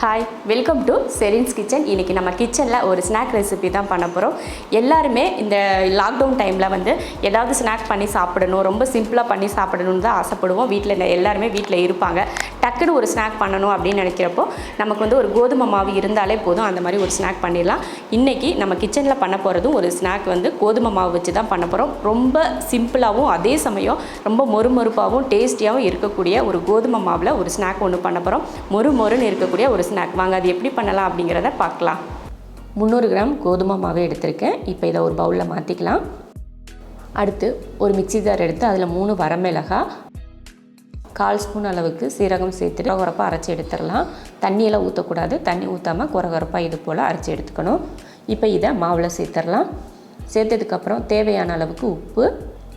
Hi, welcome to Serin's kitchen. இன்றைக்கி நம்ம கிச்சனில் ஒரு ஸ்நாக் ரெசிபி தான் பண்ண போகிறோம். எல்லாருமே இந்த லாக்டவுன் டைமில் ஏதாவது ஸ்நாக் பண்ணி சாப்பிடணும், ரொம்ப சிம்பிளாக பண்ணி சாப்பிடணுன்னு தான் ஆசைப்படுவோம். வீட்டில் எல்லாருமே வீட்டில் இருப்பாங்க. டக்குன்னு ஒரு ஸ்நாக் பண்ணணும் அப்படின்னு நினைக்கிறப்போ நமக்கு ஒரு கோதுமை மாவு இருந்தாலே போதும், அந்த மாதிரி ஒரு ஸ்நாக் பண்ணிடலாம். இன்றைக்கி நம்ம கிச்சனில் பண்ண போகிறதும் ஒரு ஸ்நாக் கோதுமை மாவு வச்சு தான் பண்ண போகிறோம். ரொம்ப சிம்பிளாகவும் அதே சமயம் ரொம்ப மொறுமொறுப்பாகவும் டேஸ்டியாகவும் இருக்கக்கூடிய ஒரு கோதுமை மாவில் ஒரு ஸ்நாக் ஒன்று பண்ண போகிறோம். மொறுன்னு இருக்கக்கூடிய ஒரு ஸ்நாக். வாங்க அது எப்படி பண்ணலாம் அப்படிங்கிறத பார்க்கலாம். 300 கிராம் கோதுமை மாவு எடுத்திருக்கேன். இப்போ இதை ஒரு பவுலில் மாற்றிக்கலாம். அடுத்து ஒரு மிக்ஸி ஜார் எடுத்து அதில் 3 வரமிளகாய், 1/4 ஸ்பூன் அளவுக்கு சீரகம் சேர்த்துட்டு குறகுறப்பாக அரைச்சி எடுத்துடலாம். தண்ணியெல்லாம் ஊற்றக்கூடாது. தண்ணி ஊற்றாமல் குறகுறப்பாக இது போல் அரைச்சி எடுத்துக்கணும். இப்போ இதை மாவில் சேர்த்துடலாம். சேர்த்ததுக்கப்புறம் தேவையான அளவுக்கு உப்பு,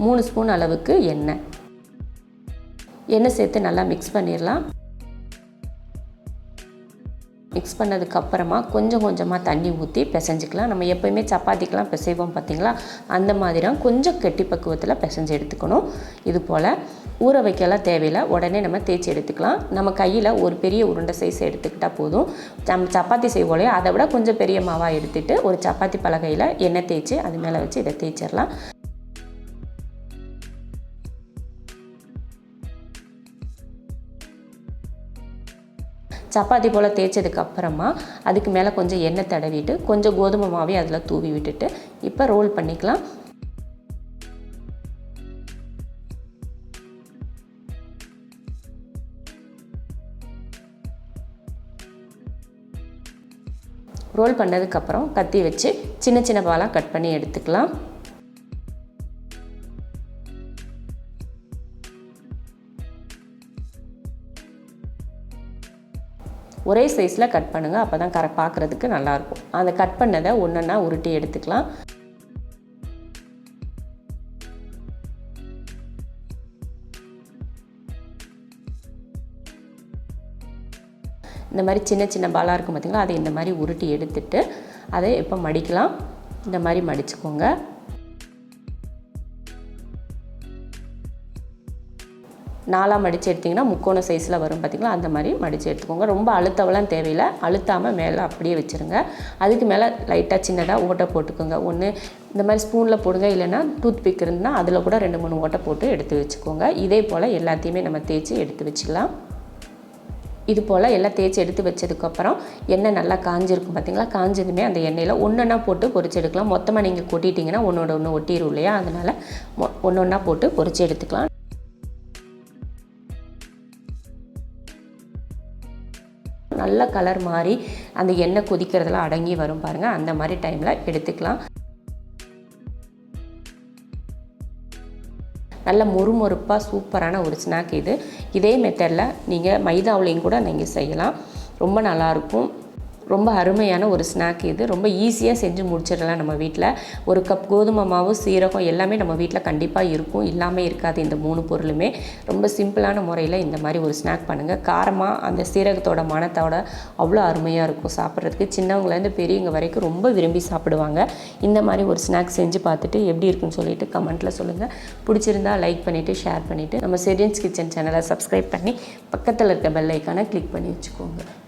3 ஸ்பூன் அளவுக்கு எண்ணெய் சேர்த்து நல்லா மிக்ஸ் பண்ணிடலாம். மிக்ஸ் பண்ணதுக்கப்புறமா கொஞ்சம் கொஞ்சமாக தண்ணி ஊற்றி பிசைஞ்சிக்கலாம். நம்ம எப்போயுமே சப்பாத்திக்கெலாம் பிசைவோம் பார்த்திங்களா, அந்த மாதிரி கொஞ்சம் கெட்டி பக்குவத்தில் பிசைஞ்சு எடுத்துக்கணும். இது போல் ஊற வைக்கலாம் தேவையில்லை, உடனே நம்ம தேய்ச்சி எடுத்துக்கலாம். நம்ம கையில் ஒரு பெரிய உருண்டை சைஸ் எடுத்துக்கிட்டால் போதும். நம்ம சப்பாத்தி செய்வோம் இல்லையா, அதை விட கொஞ்சம் பெரிய மாவாக எடுத்துகிட்டு ஒரு சப்பாத்தி பலகையில் எண்ணெய் தேய்ச்சி அது மேலே வச்சு இதை தேய்ச்சிடலாம். சப்பாத்தி போல் தேய்ச்சதுக்கப்புறமா அதுக்கு மேலே கொஞ்சம் எண்ணெய் தடவிட்டு கொஞ்சம் கோதுமை மாவே அதில் தூவி விட்டுட்டு இப்போ ரோல் பண்ணிக்கலாம். ரோல் பண்ணதுக்கப்புறம் கத்தி வச்சு சின்ன சின்ன பாலாக கட் பண்ணி எடுத்துக்கலாம். ஒரே சைஸில் கட் பண்ணுங்கள், அப்போ தான் பார்க்குறதுக்கு நல்லாயிருக்கும். அந்த கட் பண்ணதை ஒன்றா உருட்டி எடுத்துக்கலாம். இந்த மாதிரி சின்ன சின்ன பாலாக இருக்கும் பார்த்திங்களா, அதை இந்த மாதிரி உருட்டி எடுத்துட்டு அதை இப்போ மடிக்கலாம். இந்த மாதிரி மடிச்சுக்கோங்க. நாலாக மடித்து எடுத்திங்கன்னா முக்கோண சைஸில் வரும் பார்த்திங்களா, அந்த மாதிரி மடித்து எடுத்துக்கோங்க. ரொம்ப அழுத்தவெல்லாம் தேவையில்லை, அழுத்தாமல் மேலே அப்படியே வச்சுருங்க. அதுக்கு மேலே லைட்டாக சின்னதாக ஓட்டை போட்டுக்கோங்க. ஒன்று இந்த மாதிரி ஸ்பூனில் போடுங்க, இல்லைன்னா டூத் பிக் இருந்தால் அதில் கூட 2-3 ஓட்டை போட்டு எடுத்து வச்சுக்கோங்க. இதே போல் எல்லாத்தையுமே நம்ம தேய்ச்சி எடுத்து வச்சுக்கலாம். இது போல் எல்லாம் தேய்ச்சி எடுத்து வச்சதுக்கப்புறம் எண்ணெய் நல்லா காஞ்சிருக்கும் பார்த்திங்களா, காஞ்சதுமே அந்த எண்ணெயில் ஒன்றா போட்டு பொரிச்சு எடுக்கலாம். மொத்தமாக நீங்கள் கொட்டிட்டிங்கன்னா ஒன்றோட ஒன்று ஒட்டிடும் இல்லையா, அதனால் ஒன்றா போட்டு பொரிச்சு எடுத்துக்கலாம். நல்ல கலர் மாறி அந்த எண்ணெய் கொதிக்கிறதுலாம் அடங்கி வரும் பாருங்கள், அந்த மாதிரி டைமில் எடுத்துக்கலாம். நல்ல மொறுமொறுப்பாக சூப்பரான ஒரு ஸ்நாக் இது. இதே மெத்தடில் நீங்கள் மைதாவிலையும் கூட நீங்கள் செய்யலாம். ரொம்ப நல்லாயிருக்கும். ரொம்ப அருமையான ஒரு ஸ்நாக் இது. ரொம்ப ஈஸியாக செஞ்சு முடிச்சிடலாம். நம்ம வீட்டில் ஒரு கப் கோதுமை மாவு, சீரகம் எல்லாமே நம்ம வீட்டில் கண்டிப்பாக இருக்கும், இல்லாமல் இருக்காது. இந்த 3 பொருளுமே ரொம்ப சிம்பிளான முறையில் இந்த மாதிரி ஒரு ஸ்நாக் பண்ணுங்கள். காரமாக அந்த சீரகத்தோட மணத்தோட அவ்வளோ அருமையாக இருக்கும் சாப்பிட்றதுக்கு. சின்னவங்கலேருந்து பெரியவங்க வரைக்கும் ரொம்ப விரும்பி சாப்பிடுவாங்க. இந்த மாதிரி ஒரு ஸ்நாக் செஞ்சு பார்த்துட்டு எப்படி இருக்குன்னு சொல்லிட்டு கமெண்ட்டில் சொல்லுங்கள். பிடிச்சிருந்தா லைக் பண்ணிவிட்டு ஷேர் பண்ணிவிட்டு நம்ம செரின்ஸ் கிச்சன் சேனலை சப்ஸ்கிரைப் பண்ணி பக்கத்தில் இருக்க பெல் ஐக்கானை கிளிக் பண்ணி வச்சுக்கோங்க.